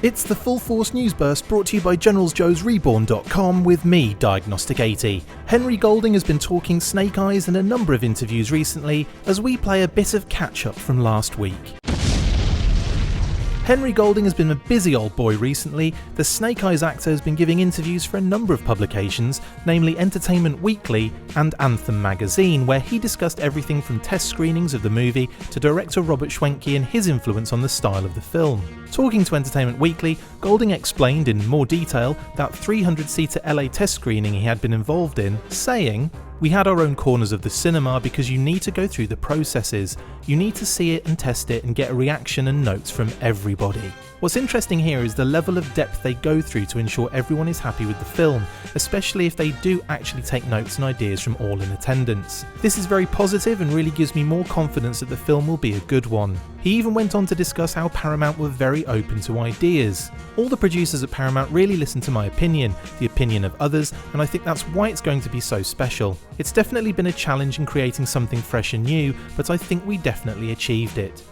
It's the Full Force News Burst brought to you by GeneralsJoes Reborn.com with me, Diagnostic 80. Henry Golding has been talking Snake Eyes in a number of interviews recently as we play a bit of catch-up from last week. Henry Golding has been a busy old boy recently. The Snake Eyes actor has been giving interviews for a number of publications, namely Entertainment Weekly and Anthem magazine, where he discussed everything from test screenings of the movie to director Robert Schwenke and his influence on the style of the film. Talking to Entertainment Weekly, Golding explained in more detail that 300-seater LA test screening he had been involved in, saying, "We had our own corners of the cinema because you need to go through the processes. You need to see it and test it and get a reaction and notes from everybody." What's interesting here is the level of depth they go through to ensure everyone is happy with the film, especially if they do actually take notes and ideas from all in attendance. This is very positive and really gives me more confidence that the film will be a good one. He even went on to discuss how Paramount were very open to ideas. All the producers at Paramount really listen to my opinion, the opinion of others, and I think that's why it's going to be so special. It's definitely been a challenge in creating something fresh and new, but I think we definitely achieved it.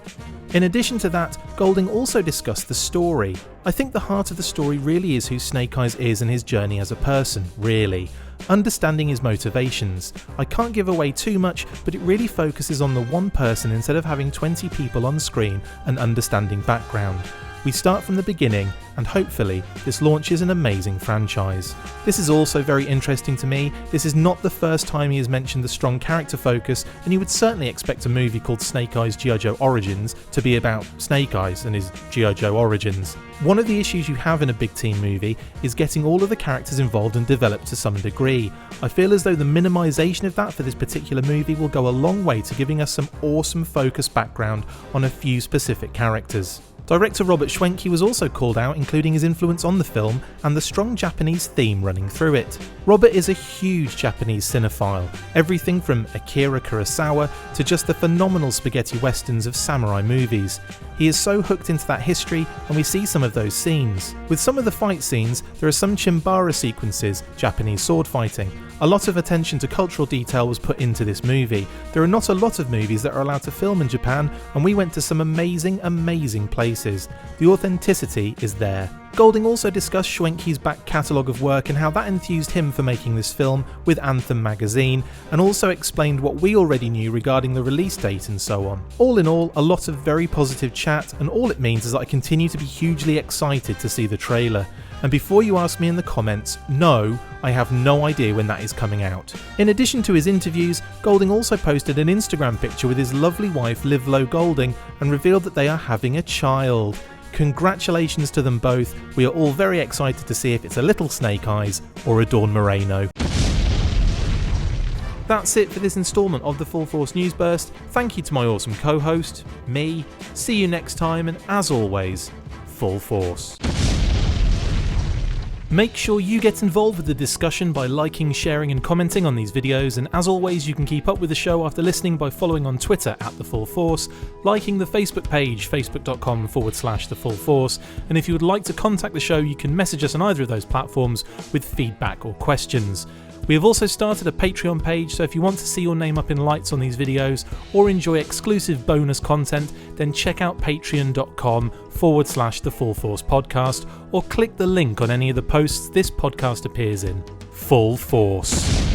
In addition to that, Golding also discussed the story. I think the heart of the story really is who Snake Eyes is and his journey as a person, really. Understanding his motivations. I can't give away too much, but it really focuses on the one person instead of having 20 people on screen and understanding background. We start from the beginning, and hopefully this launches an amazing franchise. This is also very interesting to me. This is not the first time he has mentioned the strong character focus, and you would certainly expect a movie called Snake Eyes G.I. Joe Origins to be about Snake Eyes and his G.I. Joe origins. One of the issues you have in a big team movie is getting all of the characters involved and developed to some degree. I feel as though the minimisation of that for this particular movie will go a long way to giving us some awesome focused background on a few specific characters. Director Robert Schwenke was also called out, including his influence on the film and the strong Japanese theme running through it. Robert is a huge Japanese cinephile, everything from Akira Kurosawa to just the phenomenal spaghetti westerns of samurai movies. He is so hooked into that history, and we see some of those scenes. With some of the fight scenes, there are some Chimbara sequences, Japanese sword fighting. A lot of attention to cultural detail was put into this movie. There are not a lot of movies that are allowed to film in Japan, and we went to some amazing places. The authenticity is there. Golding also discussed Schwenke's back catalogue of work and how that enthused him for making this film with Anthem magazine, and also explained what we already knew regarding the release date and so on. All in all, a lot of very positive chat, and all it means is that I continue to be hugely excited to see the trailer. And before you ask me in the comments, no, I have no idea when that is coming out. In addition to his interviews, Golding also posted an Instagram picture with his lovely wife Liv Lowe Golding and revealed that they are having a child. Congratulations to them both. We are all very excited to see if it's a little Snake Eyes or a Dawn Moreno. That's it for this instalment of the Full Force News Burst. Thank you to my awesome co-host, me. See you next time, and as always, Full Force. Make sure you get involved with the discussion by liking, sharing and commenting on these videos, and as always you can keep up with the show after listening by following on Twitter @TheFullForce, liking the Facebook page facebook.com/TheFullForce, and if you would like to contact the show you can message us on either of those platforms with feedback or questions. We have also started a Patreon page, so if you want to see your name up in lights on these videos or enjoy exclusive bonus content, then check out patreon.com/TheFullForce podcast or click the link on any of the posts this podcast appears in. Full Force.